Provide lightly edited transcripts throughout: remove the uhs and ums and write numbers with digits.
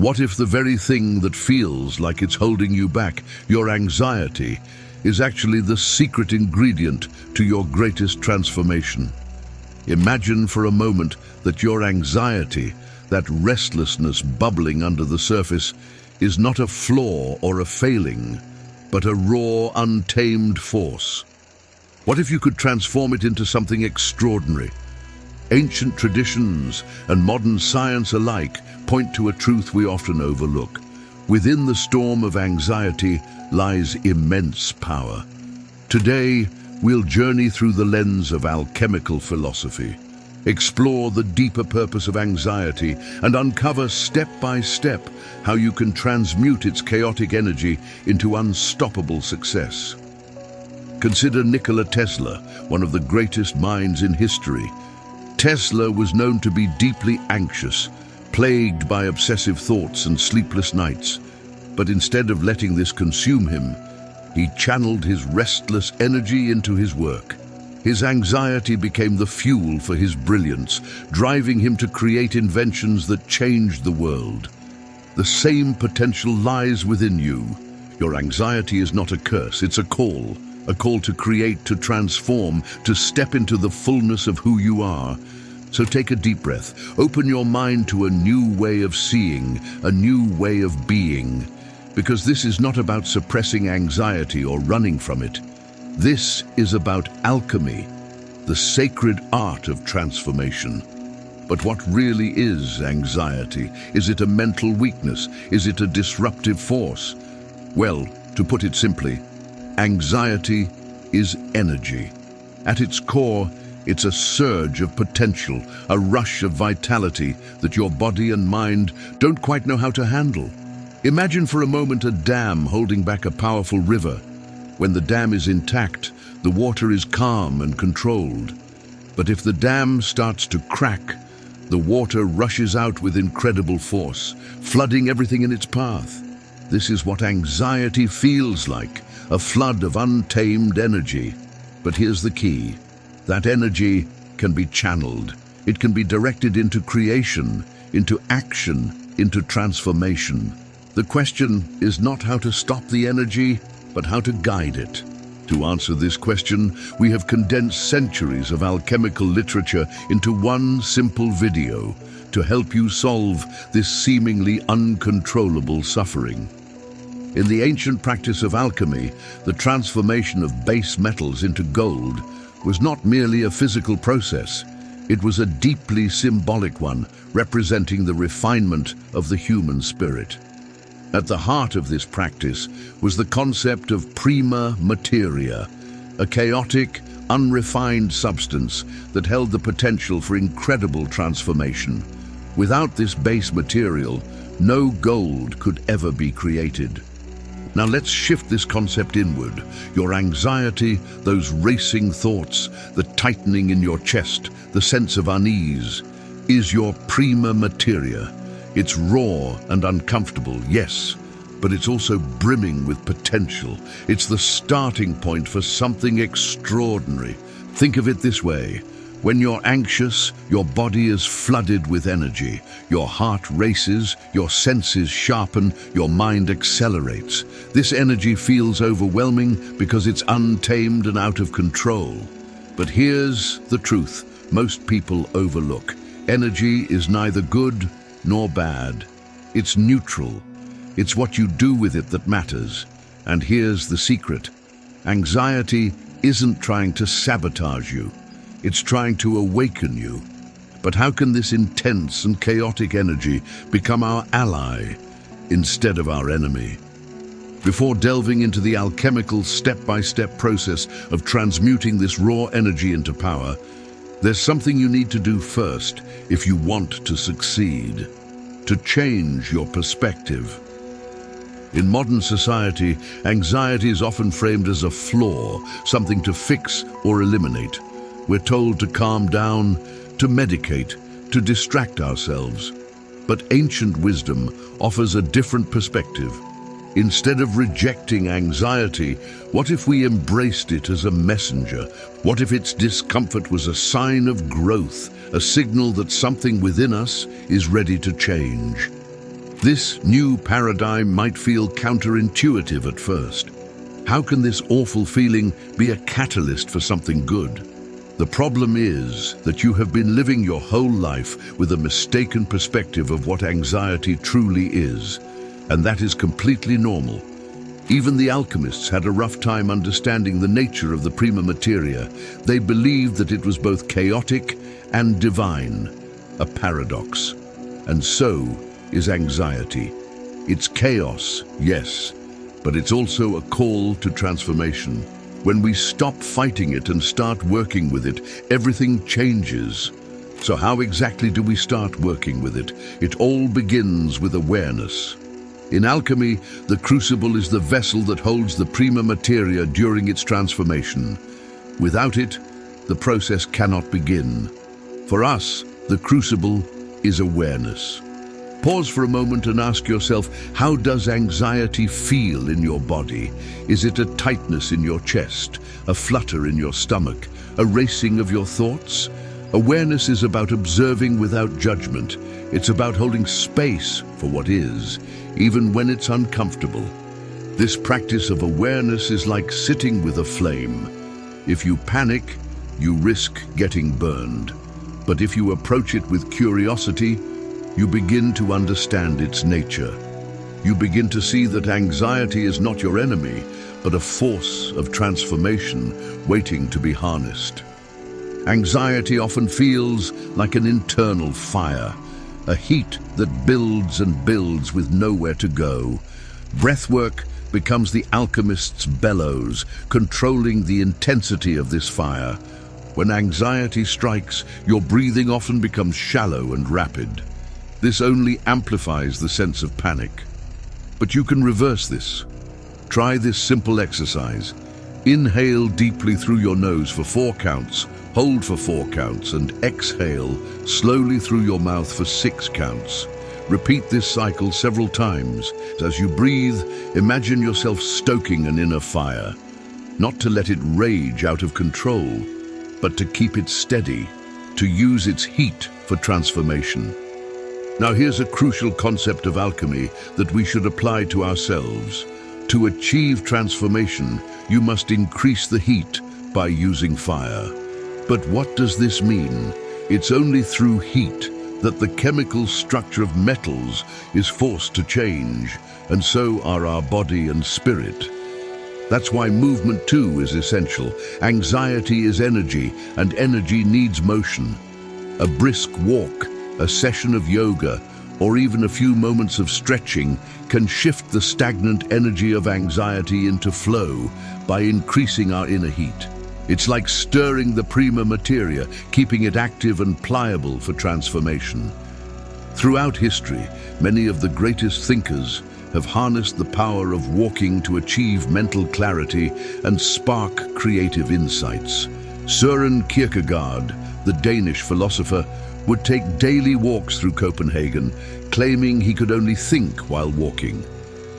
What if the very thing that feels like it's holding you back, your anxiety, is actually the secret ingredient to your greatest transformation? Imagine for a moment that your anxiety, that restlessness bubbling under the surface, is not a flaw or a failing, but a raw, untamed force. What if you could transform it into something extraordinary? Ancient traditions and modern science alike point to a truth we often overlook. Within the storm of anxiety lies immense power. Today, we'll journey through the lens of alchemical philosophy, explore the deeper purpose of anxiety, and uncover step by step how you can transmute its chaotic energy into unstoppable success. Consider Nikola Tesla, one of the greatest minds in history. Tesla was known to be deeply anxious, plagued by obsessive thoughts and sleepless nights. But instead of letting this consume him, he channeled his restless energy into his work. His anxiety became the fuel for his brilliance, driving him to create inventions that changed the world. The same potential lies within you. Your anxiety is not a curse, it's a call to create, to transform, to step into the fullness of who you are. So take a deep breath, open your mind to a new way of seeing, a new way of being, because this is not about suppressing anxiety or running from it. This is about alchemy, the sacred art of transformation. But what really is anxiety? Is it a mental weakness? Is it a disruptive force? Well, to put it simply, anxiety is energy. At its core, it's a surge of potential, a rush of vitality that your body and mind don't quite know how to handle. Imagine for a moment a dam holding back a powerful river. When the dam is intact, the water is calm and controlled. But if the dam starts to crack, the water rushes out with incredible force, flooding everything in its path. This is what anxiety feels like, a flood of untamed energy. But here's the key. That energy can be channeled. It can be directed into creation, into action, into transformation. The question is not how to stop the energy, but how to guide it. To answer this question, we have condensed centuries of alchemical literature into one simple video to help you solve this seemingly uncontrollable suffering. In the ancient practice of alchemy, the transformation of base metals into gold was not merely a physical process. It was a deeply symbolic one, representing the refinement of the human spirit. At the heart of this practice was the concept of prima materia, a chaotic, unrefined substance that held the potential for incredible transformation. Without this base material, no gold could ever be created. Now let's shift this concept inward. Your anxiety, those racing thoughts, the tightening in your chest, the sense of unease, is your prima materia. It's raw and uncomfortable, yes, but it's also brimming with potential. It's the starting point for something extraordinary. Think of it this way. When you're anxious, your body is flooded with energy. Your heart races, your senses sharpen, your mind accelerates. This energy feels overwhelming because it's untamed and out of control. But here's the truth most people overlook. Energy is neither good nor bad. It's neutral. It's what you do with it that matters. And here's the secret. Anxiety isn't trying to sabotage you. It's trying to awaken you. But how can this intense and chaotic energy become our ally instead of our enemy? Before delving into the alchemical step-by-step process of transmuting this raw energy into power, there's something you need to do first if you want to succeed: to change your perspective. In modern society, anxiety is often framed as a flaw, something to fix or eliminate. We're told to calm down, to medicate, to distract ourselves. But ancient wisdom offers a different perspective. Instead of rejecting anxiety, what if we embraced it as a messenger? What if its discomfort was a sign of growth, a signal that something within us is ready to change? This new paradigm might feel counterintuitive at first. How can this awful feeling be a catalyst for something good? The problem is that you have been living your whole life with a mistaken perspective of what anxiety truly is, and that is completely normal. Even the alchemists had a rough time understanding the nature of the prima materia. They believed that it was both chaotic and divine, a paradox. And so is anxiety. It's chaos, yes, but it's also a call to transformation. When we stop fighting it and start working with it, everything changes. So how exactly do we start working with it? It all begins with awareness. In alchemy, the crucible is the vessel that holds the prima materia during its transformation. Without it, the process cannot begin. For us, the crucible is awareness. Pause for a moment and ask yourself, how does anxiety feel in your body? Is it a tightness in your chest, a flutter in your stomach, a racing of your thoughts? Awareness is about observing without judgment. It's about holding space for what is, even when it's uncomfortable. This practice of awareness is like sitting with a flame. If you panic, you risk getting burned. But if you approach it with curiosity, you begin to understand its nature. You begin to see that anxiety is not your enemy, but a force of transformation waiting to be harnessed. Anxiety often feels like an internal fire, a heat that builds and builds with nowhere to go. Breathwork becomes the alchemist's bellows, controlling the intensity of this fire. When anxiety strikes, your breathing often becomes shallow and rapid. This only amplifies the sense of panic. But you can reverse this. Try this simple exercise. Inhale deeply through your nose for 4 counts, hold for 4 counts, and exhale slowly through your mouth for 6 counts. Repeat this cycle several times. As you breathe, imagine yourself stoking an inner fire, not to let it rage out of control, but to keep it steady, to use its heat for transformation. Now here's a crucial concept of alchemy that we should apply to ourselves. To achieve transformation, you must increase the heat by using fire. But what does this mean? It's only through heat that the chemical structure of metals is forced to change, and so are our body and spirit. That's why movement too is essential. Anxiety is energy, and energy needs motion. A brisk walk, a session of yoga, or even a few moments of stretching can shift the stagnant energy of anxiety into flow by increasing our inner heat. It's like stirring the prima materia, keeping it active and pliable for transformation. Throughout history, many of the greatest thinkers have harnessed the power of walking to achieve mental clarity and spark creative insights. Søren Kierkegaard, the Danish philosopher, would take daily walks through Copenhagen, claiming he could only think while walking.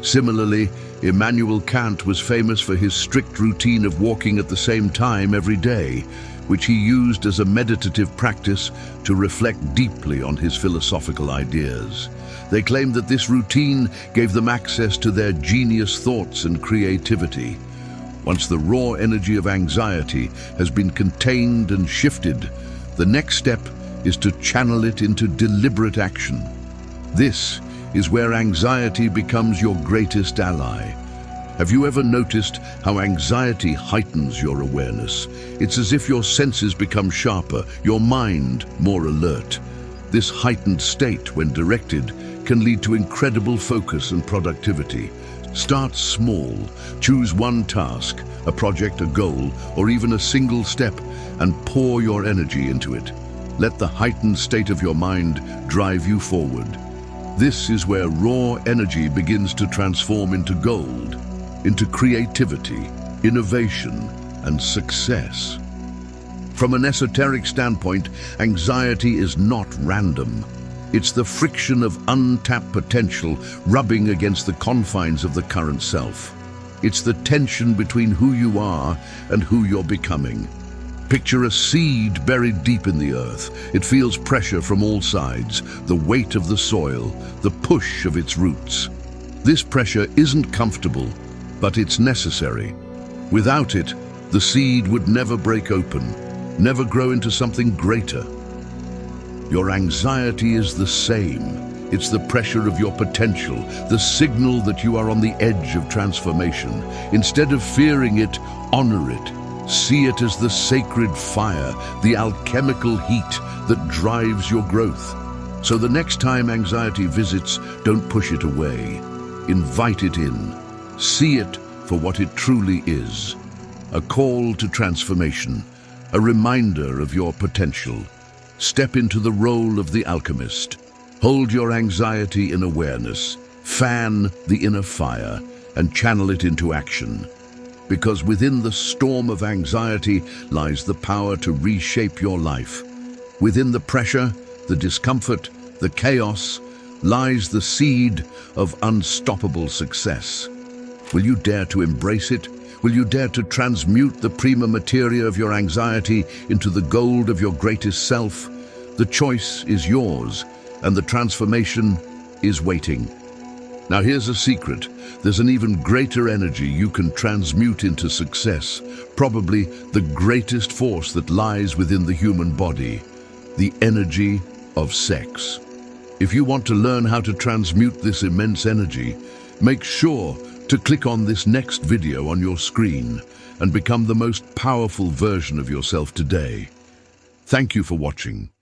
Similarly, Immanuel Kant was famous for his strict routine of walking at the same time every day, which he used as a meditative practice to reflect deeply on his philosophical ideas. They claimed that this routine gave them access to their genius thoughts and creativity. Once the raw energy of anxiety has been contained and shifted, the next step is to channel it into deliberate action. This is where anxiety becomes your greatest ally. Have you ever noticed how anxiety heightens your awareness? It's as if your senses become sharper, your mind more alert. This heightened state, when directed, can lead to incredible focus and productivity. Start small. Choose one task, a project, a goal, or even a single step, and pour your energy into it. Let the heightened state of your mind drive you forward. This is where raw energy begins to transform into gold, into creativity, innovation, and success. From an esoteric standpoint, anxiety is not random. It's the friction of untapped potential rubbing against the confines of the current self. It's the tension between who you are and who you're becoming. Picture a seed buried deep in the earth. It feels pressure from all sides, the weight of the soil, the push of its roots. This pressure isn't comfortable, but it's necessary. Without it, the seed would never break open, never grow into something greater. Your anxiety is the same. It's the pressure of your potential, the signal that you are on the edge of transformation. Instead of fearing it, honor it. See it as the sacred fire, the alchemical heat that drives your growth. So the next time anxiety visits, don't push it away. Invite it in. See it for what it truly is. A call to transformation, a reminder of your potential. Step into the role of the alchemist. Hold your anxiety in awareness, fan the inner fire, and channel it into action. Because within the storm of anxiety lies the power to reshape your life. Within the pressure, the discomfort, the chaos, lies the seed of unstoppable success. Will you dare to embrace it? Will you dare to transmute the prima materia of your anxiety into the gold of your greatest self? The choice is yours, and the transformation is waiting. Now here's a secret. There's an even greater energy you can transmute into success, probably the greatest force that lies within the human body, the energy of sex. If you want to learn how to transmute this immense energy, make sure to click on this next video on your screen and become the most powerful version of yourself today. Thank you for watching.